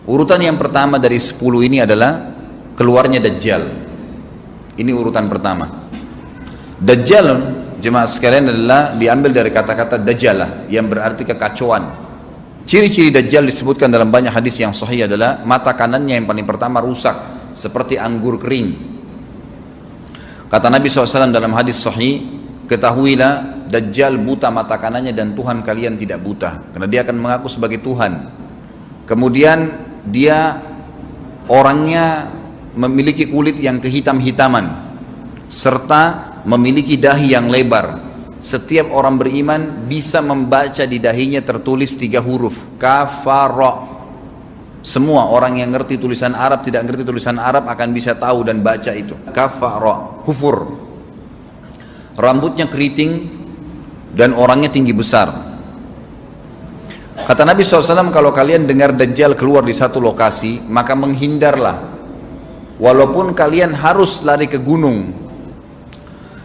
Urutan yang pertama dari 10 ini adalah keluarnya Dajjal. Ini urutan pertama. Dajjal, jemaah sekalian, adalah diambil dari kata-kata Dajjalah yang berarti kekacauan. Ciri-ciri Dajjal disebutkan dalam banyak hadis yang sahih adalah mata kanannya yang paling pertama rusak seperti anggur kering. Kata Nabi SAW dalam hadis sahih, ketahuilah Dajjal buta mata kanannya dan Tuhan kalian tidak buta, karena dia akan mengaku sebagai Tuhan. Kemudian dia orangnya memiliki kulit yang kehitam-hitaman serta memiliki dahi yang lebar. Setiap orang beriman bisa membaca di dahinya tertulis 3 huruf kafara. Semua orang yang ngerti tulisan Arab, tidak ngerti tulisan Arab akan bisa tahu dan baca itu kafara, kufur. Rambutnya keriting dan orangnya tinggi besar. Kata Nabi SAW, kalau kalian dengar Dajjal keluar di satu lokasi, maka menghindarlah. Walaupun kalian harus lari ke gunung,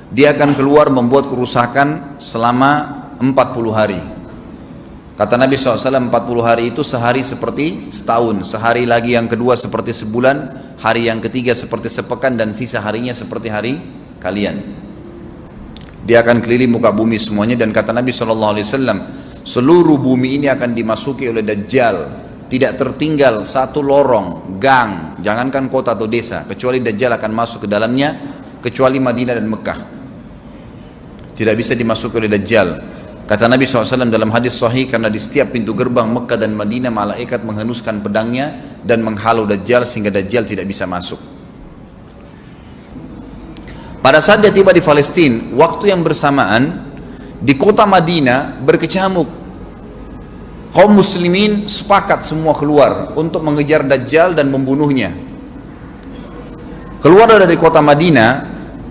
dia akan keluar membuat kerusakan selama 40 hari. Kata Nabi SAW, 40 hari itu sehari seperti setahun, sehari lagi yang kedua seperti sebulan, hari yang ketiga seperti sepekan, dan sisa harinya seperti hari kalian. Dia akan keliling muka bumi semuanya, dan kata Nabi SAW, seluruh bumi ini akan dimasuki oleh Dajjal. Tidak tertinggal satu lorong, gang, jangankan kota atau desa, kecuali Dajjal akan masuk ke dalamnya, kecuali Madinah dan Mekah. Tidak bisa dimasuki oleh Dajjal. Kata Nabi SAW dalam hadis sahih, karena di setiap pintu gerbang Mekah dan Madinah malaikat menghenuskan pedangnya dan menghalau Dajjal sehingga Dajjal tidak bisa masuk. Pada saat dia tiba di Palestina, waktu yang bersamaan di kota Madinah berkecamuk. Kaum muslimin sepakat semua keluar untuk mengejar Dajjal dan membunuhnya. Keluar dari kota Madinah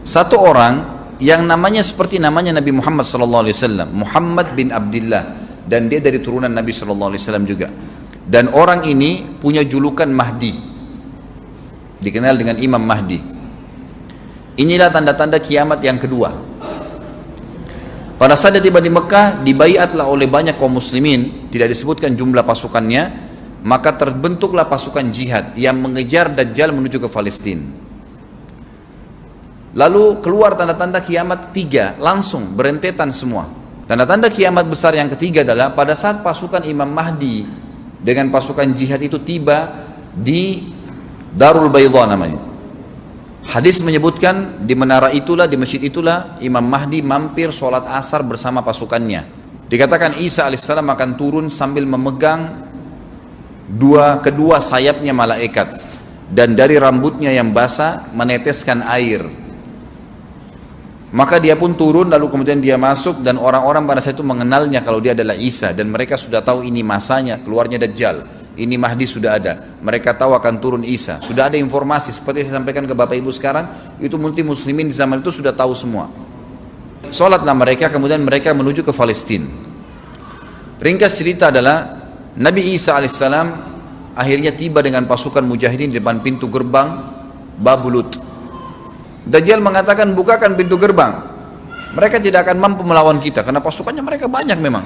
satu orang yang namanya seperti namanya Nabi Muhammad SAW, Muhammad bin Abdullah, dan dia dari turunan Nabi SAW juga. Dan orang ini punya julukan Mahdi, dikenal dengan Imam Mahdi. Inilah tanda-tanda kiamat yang kedua. Pada saat dia tiba di Mekah, dibaiatlah oleh banyak kaum muslimin, tidak disebutkan jumlah pasukannya, maka terbentuklah pasukan jihad yang mengejar Dajjal menuju ke Palestina. Lalu keluar tanda-tanda kiamat 3, langsung berentetan semua. Tanda-tanda kiamat besar yang ketiga adalah pada saat pasukan Imam Mahdi dengan pasukan jihad itu tiba di Darul Baydha namanya. Hadis menyebutkan di menara itulah, di masjid itulah Imam Mahdi mampir sholat asar bersama pasukannya. Dikatakan Isa alaihissalam akan turun sambil memegang kedua sayapnya malaikat, dan dari rambutnya yang basah meneteskan air. Maka dia pun turun, lalu kemudian dia masuk, dan orang-orang pada saat itu mengenalnya kalau dia adalah Isa, dan mereka sudah tahu ini masanya keluarnya Dajjal. Ini Mahdi sudah ada, mereka tahu akan turun Isa, sudah ada informasi seperti saya sampaikan ke Bapak Ibu sekarang, itu muslimin di zaman itu sudah tahu semua. Sholatlah mereka, kemudian mereka menuju ke Palestina. Ringkas cerita adalah Nabi Isa alaihissalam akhirnya tiba dengan pasukan mujahidin di depan pintu gerbang Babulut. Dajjal mengatakan, bukakan pintu gerbang, mereka tidak akan mampu melawan kita karena pasukannya mereka banyak memang.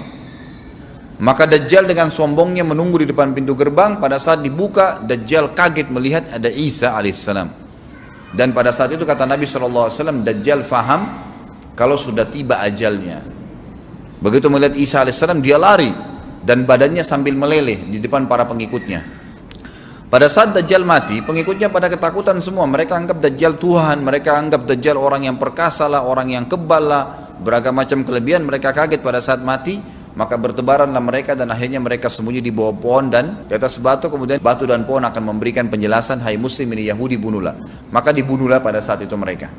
Maka Dajjal dengan sombongnya menunggu di depan pintu gerbang. Pada saat dibuka, Dajjal kaget melihat ada Isa alaihissalam. Dan pada saat itu kata Nabi SAW, Dajjal faham kalau sudah tiba ajalnya. Begitu melihat Isa alaihissalam, dia lari dan badannya sambil meleleh di depan para pengikutnya. Pada saat Dajjal mati, pengikutnya pada ketakutan semua. Mereka anggap Dajjal Tuhan, mereka anggap Dajjal orang yang perkasa lah, orang yang kebal lah, beragam macam kelebihan. Mereka kaget pada saat mati. Maka bertebaranlah mereka, dan akhirnya mereka sembunyi di bawah pohon dan di atas batu. Kemudian batu dan pohon akan memberikan penjelasan, hai muslim, ini Yahudi, bunuhlah. Maka dibunuhlah pada saat itu mereka.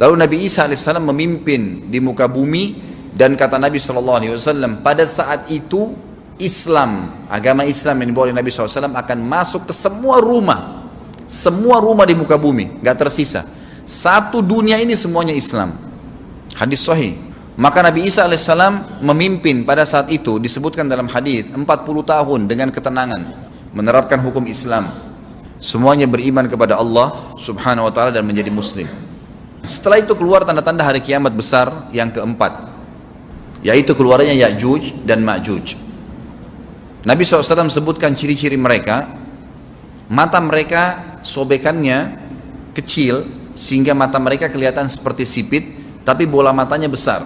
Lalu Nabi Isa alaihissalam memimpin di muka bumi, dan kata Nabi SAW, pada saat itu Islam, agama Islam yang dibawa oleh Nabi SAW akan masuk ke semua rumah di muka bumi, gak tersisa. Satu dunia ini semuanya Islam. Hadis sahih. Maka Nabi Isa alaihissalam memimpin pada saat itu, disebutkan dalam hadis 40 tahun dengan ketenangan menerapkan hukum Islam. Semuanya beriman kepada Allah subhanahu wa ta'ala dan menjadi muslim. Setelah itu keluar tanda-tanda hari kiamat besar yang keempat, yaitu keluarnya Ya'juj dan Ma'juj. Nabi SAW sebutkan ciri-ciri mereka. Mata mereka sobekannya kecil sehingga mata mereka kelihatan seperti sipit, tapi bola matanya besar.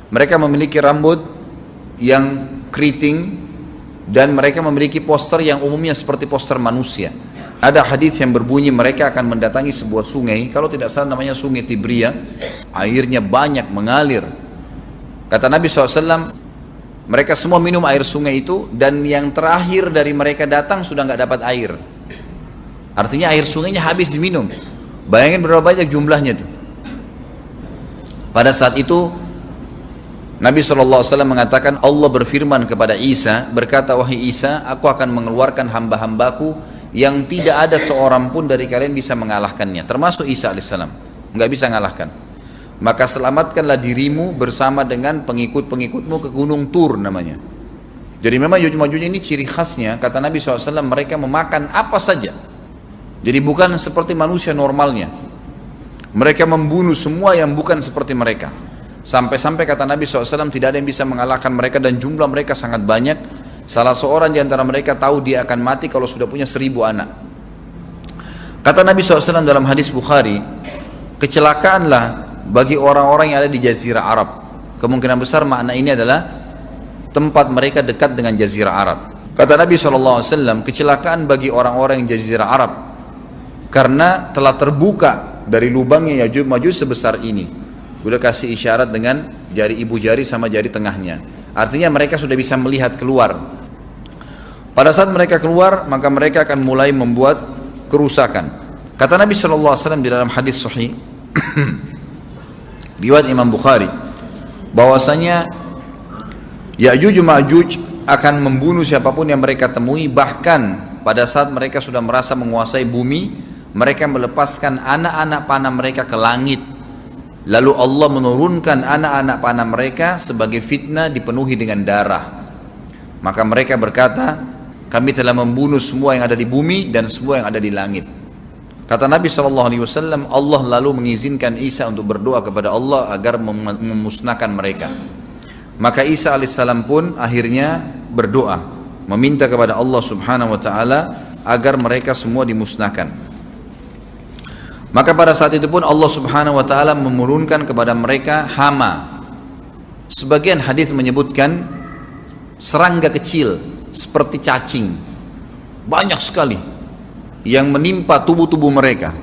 Mereka memiliki rambut yang keriting dan mereka memiliki poster yang umumnya seperti poster manusia. Ada hadis yang berbunyi mereka akan mendatangi sebuah sungai, kalau tidak salah namanya Sungai Tibria, airnya banyak mengalir. Kata Nabi SAW, mereka semua minum air sungai itu, dan yang terakhir dari mereka datang sudah nggak dapat air. Artinya air sungainya habis diminum. Bayangin berapa banyak jumlahnya tuh. Pada saat itu Nabi SAW mengatakan, Allah berfirman kepada Isa, berkata, wahai Isa, aku akan mengeluarkan hamba-hambaku yang tidak ada seorang pun dari kalian bisa mengalahkannya, termasuk Isa alaihissalam, nggak bisa mengalahkan. Maka selamatkanlah dirimu bersama dengan pengikut-pengikutmu ke Gunung Tur namanya. Jadi memang Ya'juj-Ma'juj ini ciri khasnya, kata Nabi SAW, mereka memakan apa saja. Jadi bukan seperti manusia normalnya. Mereka membunuh semua yang bukan seperti mereka. Sampai-sampai kata Nabi SAW tidak ada yang bisa mengalahkan mereka, dan jumlah mereka sangat banyak. Salah seorang di antara mereka tahu dia akan mati kalau sudah punya 1000 anak. Kata Nabi SAW dalam hadis Bukhari, kecelakaanlah bagi orang-orang yang ada di Jazirah Arab. Kemungkinan besar makna ini adalah tempat mereka dekat dengan Jazirah Arab. Kata Nabi SAW, kecelakaan bagi orang-orang yang Jazirah Arab karena telah terbuka dari lubangnya Ya'juj-Ma'juj sebesar ini. Udah kasih isyarat dengan jari ibu jari sama jari tengahnya. Artinya mereka sudah bisa melihat keluar. Pada saat mereka keluar, maka mereka akan mulai membuat kerusakan. Kata Nabi SAW di dalam hadis sahih riwayat Imam Bukhari, bahwasanya Ya'juj Ma'juj akan membunuh siapapun yang mereka temui. Bahkan pada saat mereka sudah merasa menguasai bumi, mereka melepaskan anak-anak panah mereka ke langit. Lalu Allah menurunkan anak-anak panah mereka sebagai fitnah dipenuhi dengan darah. Maka mereka berkata, kami telah membunuh semua yang ada di bumi dan semua yang ada di langit. Kata Nabi SAW, Allah lalu mengizinkan Isa untuk berdoa kepada Allah agar memusnahkan mereka. Maka Isa alaihissalam pun akhirnya berdoa, meminta kepada Allah subhanahu wa ta'ala agar mereka semua dimusnahkan. Maka pada saat itu pun Allah subhanahu wa ta'ala menurunkan kepada mereka hama. Sebagian hadis menyebutkan serangga kecil seperti cacing, banyak sekali yang menimpa tubuh-tubuh mereka,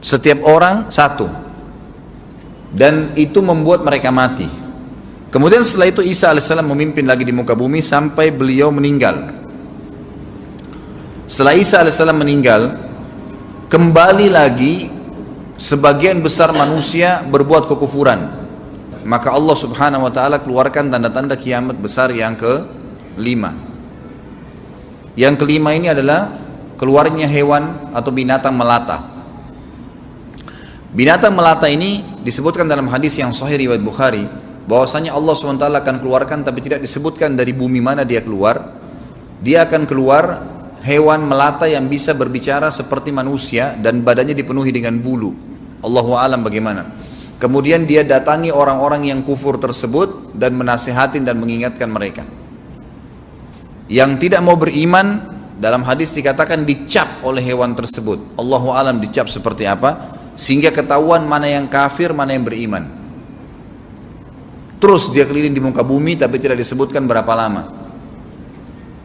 setiap orang satu, dan itu membuat mereka mati. Kemudian setelah itu Isa alaihissalam memimpin lagi di muka bumi sampai beliau meninggal. Setelah Isa alaihissalam meninggal, kembali lagi sebagian besar manusia berbuat kekufuran. Maka Allah subhanahu wa ta'ala keluarkan tanda-tanda kiamat besar yang kelima. Yang kelima ini adalah keluarnya hewan atau binatang melata. Binatang melata ini disebutkan dalam hadis yang sahih riwayat Bukhari, bahwasanya Allah SWT akan keluarkan, tapi tidak disebutkan dari bumi mana dia keluar. Dia akan keluar hewan melata yang bisa berbicara seperti manusia dan badannya dipenuhi dengan bulu. Allahu a'lam bagaimana. Kemudian dia datangi orang-orang yang kufur tersebut dan menasihatin dan mengingatkan mereka. Yang tidak mau beriman, dalam hadis dikatakan dicap oleh hewan tersebut. Allahu a'lam dicap seperti apa, sehingga ketahuan mana yang kafir, mana yang beriman. Terus dia keliling di muka bumi tapi tidak disebutkan berapa lama.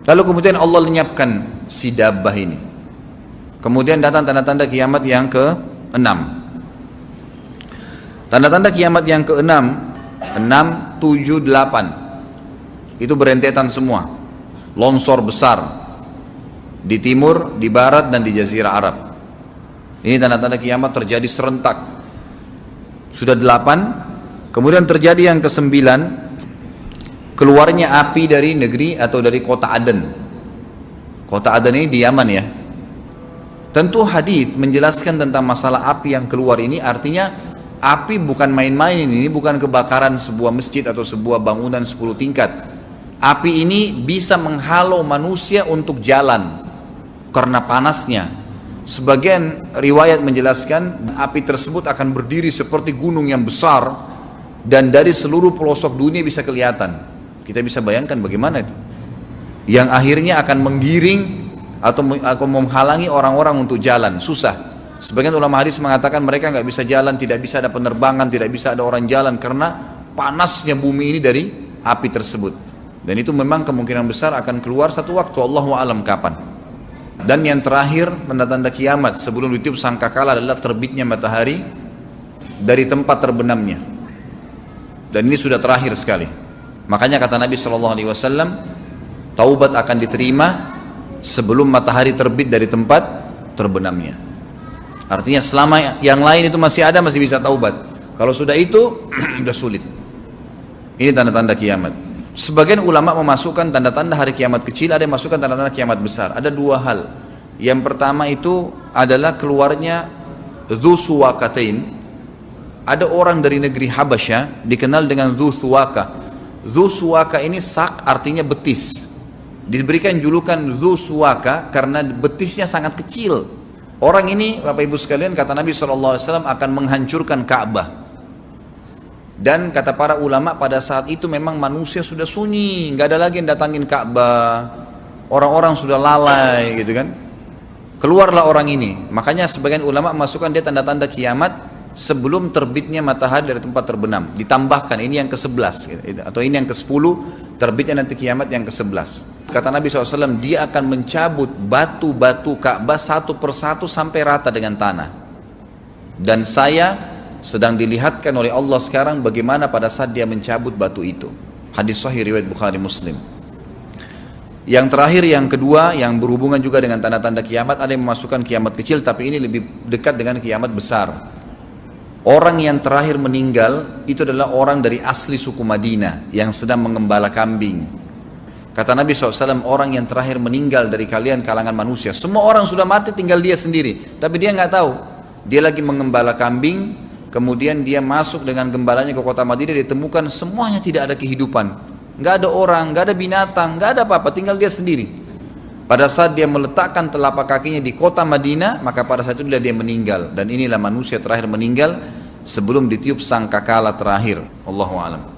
Lalu kemudian Allah lenyapkan si dabbah ini. Kemudian datang tanda-tanda kiamat yang ke-6. Tanda-tanda kiamat yang ke-6, 6, 7, 8. Itu berentetan semua. Longsor besar di timur, di barat, dan di Jazirah Arab. Ini tanda-tanda kiamat terjadi serentak. Sudah 8. Kemudian terjadi yang ke-9, keluarnya api dari negeri atau dari kota Aden. Kota Aden ini di Yaman ya. Tentu hadis menjelaskan tentang masalah api yang keluar ini, artinya api bukan main-main, ini bukan kebakaran sebuah masjid atau sebuah bangunan 10 tingkat. Api ini bisa menghalau manusia untuk jalan karena panasnya. Sebagian riwayat menjelaskan api tersebut akan berdiri seperti gunung yang besar dan dari seluruh pelosok dunia bisa kelihatan. Kita bisa bayangkan bagaimana itu. Yang akhirnya akan menggiring atau menghalangi orang-orang untuk jalan, susah. Sebagian ulama hadis mengatakan mereka nggak bisa jalan, tidak bisa ada penerbangan, tidak bisa ada orang jalan karena panasnya bumi ini dari api tersebut. Dan itu memang kemungkinan besar akan keluar satu waktu, Allahu a'lam kapan. Dan yang terakhir, tanda-tanda kiamat sebelum ditiup sangkakala adalah terbitnya matahari dari tempat terbenamnya. Dan ini sudah terakhir sekali. Makanya kata Nabi SAW, taubat akan diterima sebelum matahari terbit dari tempat terbenamnya. Artinya selama yang lain itu masih ada, masih bisa taubat. Kalau sudah itu, sudah sulit. Ini tanda-tanda kiamat. Sebagian ulama memasukkan tanda-tanda hari kiamat kecil, ada yang masukkan tanda-tanda kiamat besar. Ada dua hal. Yang pertama itu adalah keluarnya Dzu Suwakatain. Ada orang dari negeri Habasyah dikenal dengan Dzu Suwaka. Dzu Suwaka ini sak artinya betis. Diberikan julukan Dzu Suwaka karena betisnya sangat kecil. Orang ini, Bapak Ibu sekalian, kata Nabi SAW akan menghancurkan Ka'bah. Dan kata para ulama pada saat itu memang manusia sudah sunyi, nggak ada lagi yang datangin Ka'bah. Orang-orang sudah lalai gitu kan. Keluarlah orang ini. Makanya sebagian ulama masukkan dia tanda-tanda kiamat sebelum terbitnya matahari dari tempat terbenam. Ditambahkan ini yang ke-11 gitu. Atau ini yang ke-10, terbitnya nanti kiamat yang ke-11. Kata Nabi SAW, dia akan mencabut batu-batu Ka'bah satu persatu sampai rata dengan tanah. Dan saya sedang dilihatkan oleh Allah sekarang bagaimana pada saat dia mencabut batu itu. Hadis sahih riwayat Bukhari Muslim. Yang terakhir, yang kedua, yang berhubungan juga dengan tanda-tanda kiamat, ada yang memasukkan kiamat kecil, tapi ini lebih dekat dengan kiamat besar. Orang yang terakhir meninggal itu adalah orang dari asli suku Madinah yang sedang mengembala kambing. Kata Nabi SAW, orang yang terakhir meninggal dari kalian kalangan manusia, semua orang sudah mati, tinggal dia sendiri, tapi dia nggak tahu. Dia lagi mengembala kambing, kemudian dia masuk dengan gembalanya ke kota Madinah, ditemukan semuanya tidak ada kehidupan, nggak ada orang, nggak ada binatang, nggak ada apa-apa, tinggal dia sendiri. Pada saat dia meletakkan telapak kakinya di kota Madinah, maka pada saat itu dia meninggal. Dan inilah manusia terakhir meninggal sebelum ditiup sangkakala terakhir. Allahu a'lam.